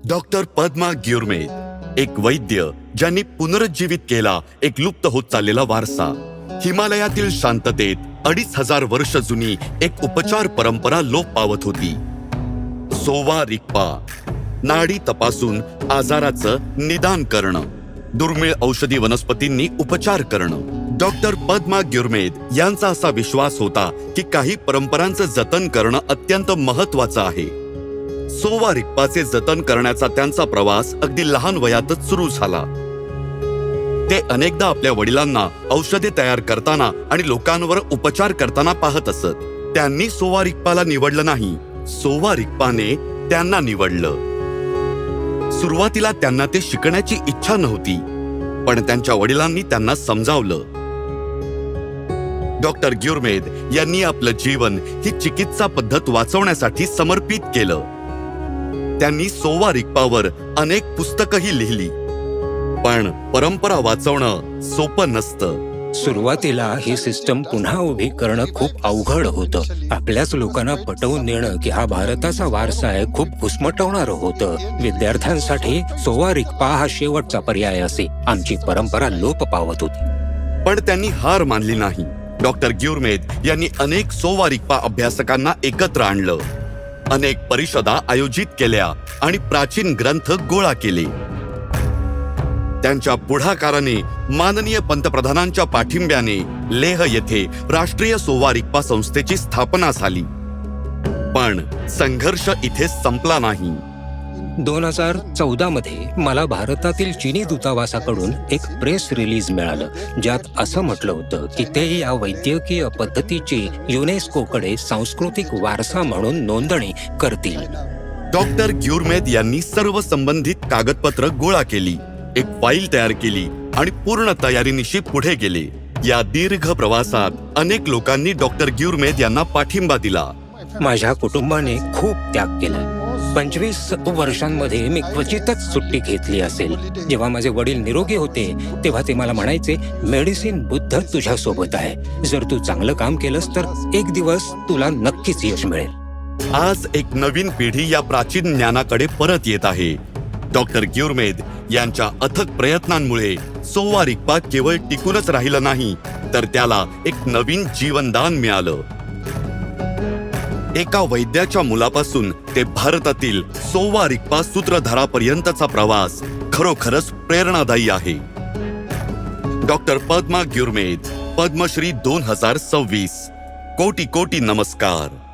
Doctor Padma ग्युरमेद, एक वैद्य ज्यांनी पुनरुज्जीवित केला एक लुप्त होत चाललेला वारसा. हिमालयातील शांततेत 2500 वर्ष जुनी एक उपचार परंपरा लोप पावत होती. सोवा रिग्पा, नाडी तपासून आजाराचं निदान करणं, दुर्मिळ औषधी वनस्पतींनी उपचार करणं. डॉक्टर पद्मा ग्युरमेद यांचा असा विश्वास होता की काही परंपरांचं जतन करणं अत्यंत महत्वाचं आहे. सोवा रिग्पाचे जतन करण्याचा त्यांचा प्रवास अगदी लहान वयातच सुरू झाला. ते अनेकदा आपल्या वडिलांना औषधे तयार करताना आणि लोकांवर उपचार करताना पाहत असत. त्यांनी सोवा रिग्पाला निवडलं नाही, सोवा रिग्पाने त्यांना निवडलं. सुरुवातीला त्यांना ते शिकण्याची इच्छा नव्हती, पण त्यांच्या वडिलांनी त्यांना समजावलं. डॉक्टर ग्युरमेद यांनी आपलं जीवन ही चिकित्सा पद्धत वाचवण्यासाठी समर्पित केलं. त्यांनी सोवा रिग्पावर अनेक पुस्तकंही लिहिली, पण परंपरा वाचवणं सोपं नसतं. सुरुवातीला ही सिस्टम पुन्हा उभी करणं खूप अवघड होतं. आपल्याच लोकांना पटवून देणं की हा भारताचा वारसा आहे खूप घुसमटवणारं होतं. विद्यार्थ्यांसाठी सोवा रिग्पा हा शेवटचा पर्याय असे. आमची परंपरा लोप पावत होती. पण त्यांनी हार मानली नाही. डॉक्टर ग्युरमेद यांनी अनेक सोवा रिग्पा अभ्यासकांना एकत्र आणलं, अनेक परिषदा आयोजित केल्या आणि प्राचीन ग्रंथ गोळा केले. त्यांच्या पुढाकाराने माननीय पंतप्रधानांच्या पाठिंब्याने लेह येथे राष्ट्रीय सोवा रिग्पा संस्थेची स्थापना झाली. पण संघर्ष इथे संपला नाही. 2014 मध्ये मला भारतातील चीनी दूतावासाकडून एक प्रेस रिलीज मिळालं, ज्यात असं म्हटलं होतं की ते या वैद्यकीय पद्धतीची युनेस्कोकडे सांस्कृतिक वारसा म्हणून नोंदणी करतील. डॉक्टर ग्युरमेद यांनी सर्व संबंधित कागदपत्र गोळा केली, एक फाईल तयार केली आणि पूर्ण तयारीनिशी पुढे गेले. या दीर्घ प्रवासात अनेक लोकांनी डॉक्टर ग्युरमेद यांना पाठिंबा दिला. माझ्या कुटुंबाने खूप त्याग केला. 25 वर्षांमध्ये मी क्वचितच सुट्टी घेतली असेल. जेव्हा माझे वडील निरोगी होते तेव्हा ते मला म्हणायचे, मेडिसिन बुद्ध तुझ्या सोबत आहे. जर तू चांगलं काम केलंस तर एक दिवस तुला नक्कीच यश मिळेल. आज एक नवीन पिढी या प्राचीन ज्ञानाकडे परत येत आहे. डॉक्टर ग्युरमेद यांच्या अथक प्रयत्नांमुळे सोवा रिग्पा केवळ टिकूनच राहिलं नाही, तर त्याला एक नवीन जीवनदान मिळालं. एका वैद्याच्या मुलापासून ते भारतातील सोवा रिग्पा सूत्रधारापर्यंतचा प्रवास खरोखरच प्रेरणादायी आहे. डॉक्टर पद्मा ग्युरमेद, पद्मश्री 2026. कोटी कोटी नमस्कार.